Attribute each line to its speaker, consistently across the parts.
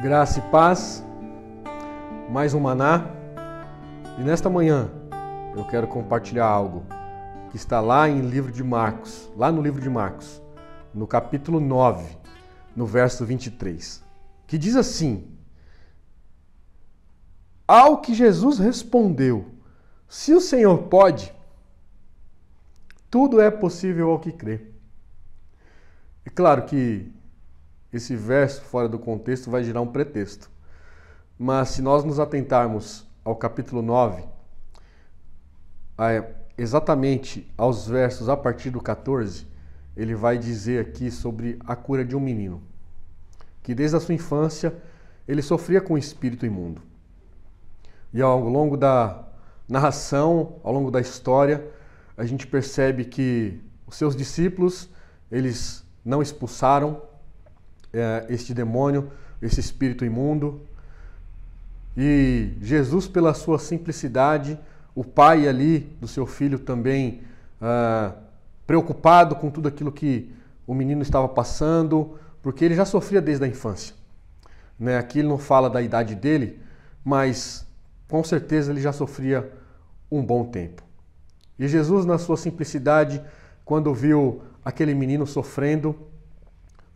Speaker 1: Graça e paz, mais um maná. E nesta manhã eu quero compartilhar algo que está lá em livro de Marcos, lá no livro de Marcos, no capítulo 9, no verso 23, que diz assim: Ao que Jesus respondeu, se o Senhor pode, tudo é possível ao que crê. É claro que esse verso, fora do contexto, vai gerar um pretexto. Mas se nós nos atentarmos ao capítulo 9, exatamente aos versos a partir do 14, ele vai dizer aqui sobre a cura de um menino, que desde a sua infância ele sofria com o espírito imundo. E ao longo da narração, ao longo da história, a gente percebe que os seus discípulos, eles não expulsaram este demônio, esse espírito imundo. E Jesus, pela sua simplicidade, o pai ali do seu filho também preocupado com tudo aquilo que o menino estava passando, porque ele já sofria desde a infância. Aqui ele não fala da idade dele, mas com certeza ele já sofria um bom tempo. E Jesus, na sua simplicidade, quando viu aquele menino sofrendo,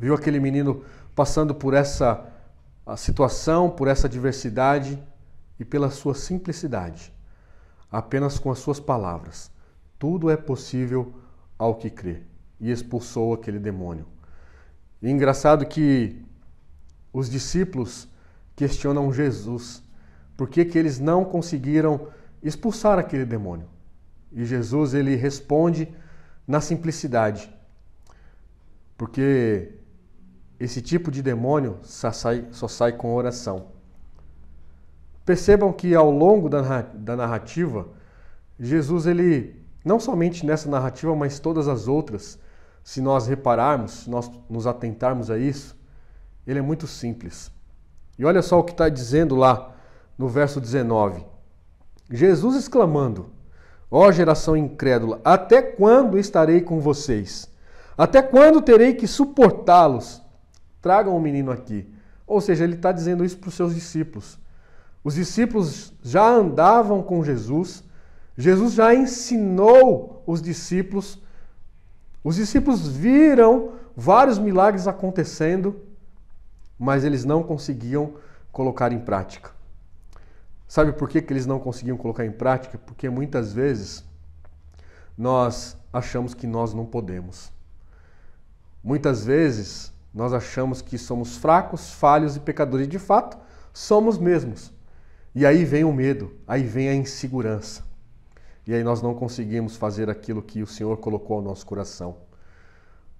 Speaker 1: viu aquele menino passando por essa situação, por essa adversidade, e pela sua simplicidade, apenas com as suas palavras, tudo é possível ao que crê, e expulsou aquele demônio. E engraçado que os discípulos questionam Jesus, por que eles não conseguiram expulsar aquele demônio? E Jesus, ele responde na simplicidade, porque esse tipo de demônio só sai com oração. Percebam que ao longo da narrativa, Jesus, ele, não somente nessa narrativa, mas todas as outras, se nós repararmos, se nós nos atentarmos a isso, ele é muito simples. E olha só o que está dizendo lá no verso 19. Jesus exclamando: Ó geração incrédula, até quando estarei com vocês? Até quando terei que suportá-los? Tragam o menino aqui. Ou seja, ele está dizendo isso para os seus discípulos. Os discípulos já andavam com Jesus. Jesus já ensinou os discípulos. Os discípulos viram vários milagres acontecendo, mas eles não conseguiam colocar em prática. Sabe por que eles não conseguiam colocar em prática? Porque muitas vezes nós achamos que nós não podemos. Muitas vezes nós achamos que somos fracos, falhos e pecadores. De fato, somos mesmos. E aí vem o medo, aí vem a insegurança. E aí nós não conseguimos fazer aquilo que o Senhor colocou ao nosso coração.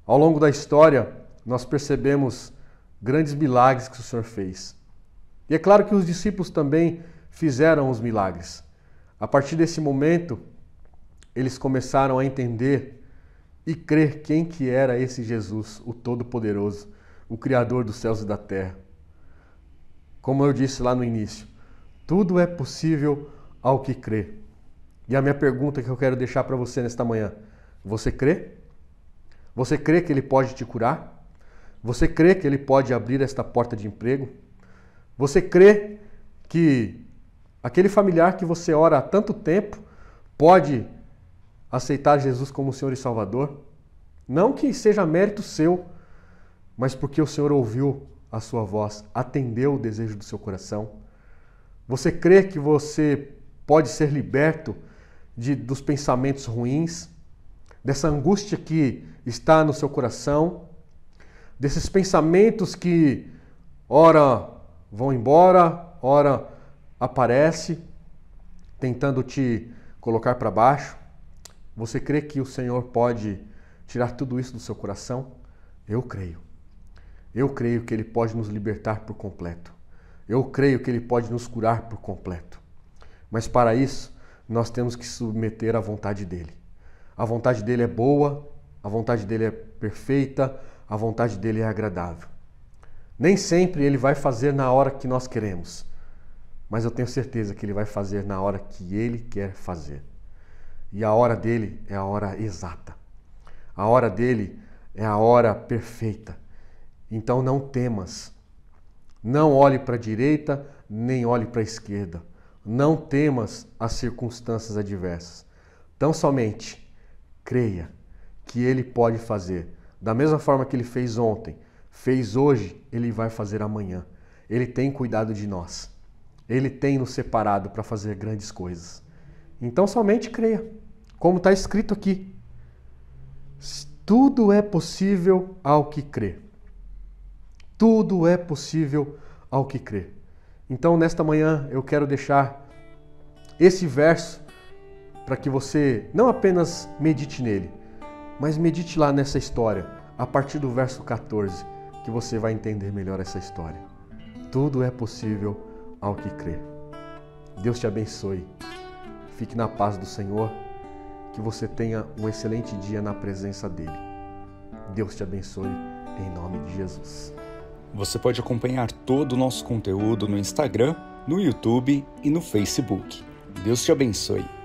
Speaker 1: Ao longo da história, nós percebemos grandes milagres que o Senhor fez. E é claro que os discípulos também fizeram os milagres. A partir desse momento, eles começaram a entender e crer quem que era esse Jesus, o Todo-Poderoso, o Criador dos céus e da terra. Como eu disse lá no início, tudo é possível ao que crê. E a minha pergunta que eu quero deixar para você nesta manhã: você crê? Você crê que Ele pode te curar? Você crê que Ele pode abrir esta porta de emprego? Você crê que aquele familiar que você ora há tanto tempo pode aceitar Jesus como Senhor e Salvador? Não que seja mérito seu, mas porque o Senhor ouviu a sua voz, atendeu o desejo do seu coração. Você crê que você pode ser liberto dos pensamentos ruins, dessa angústia que está no seu coração, desses pensamentos que ora vão embora, ora aparece, tentando te colocar para baixo? Você crê que o Senhor pode tirar tudo isso do seu coração? Eu creio. Eu creio que Ele pode nos libertar por completo. Eu creio que Ele pode nos curar por completo. Mas para isso, nós temos que submeter à vontade dEle. A vontade dEle é boa, a vontade dEle é perfeita, a vontade dEle é agradável. Nem sempre Ele vai fazer na hora que nós queremos, mas eu tenho certeza que Ele vai fazer na hora que Ele quer fazer. E a hora dEle é a hora exata. A hora dEle é a hora perfeita. Então não temas, Não olhe para a direita, nem olhe para a esquerda. Não temas as circunstâncias adversas. Tão somente creia que Ele pode fazer. Da mesma forma que Ele fez ontem, fez hoje, Ele vai fazer amanhã. Ele tem cuidado de nós. Ele tem nos separado para fazer grandes coisas. Então somente creia. Como está escrito aqui. Tudo é possível ao que crê. Tudo é possível ao que crê. Então, nesta manhã, eu quero deixar esse verso para que você não apenas medite nele, mas medite lá nessa história, a partir do verso 14, que você vai entender melhor essa história. Tudo é possível ao que crê. Deus te abençoe. Fique na paz do Senhor. Que você tenha um excelente dia na presença dEle. Deus te abençoe, em nome de Jesus.
Speaker 2: Você pode acompanhar todo o nosso conteúdo no Instagram, no YouTube e no Facebook. Deus te abençoe.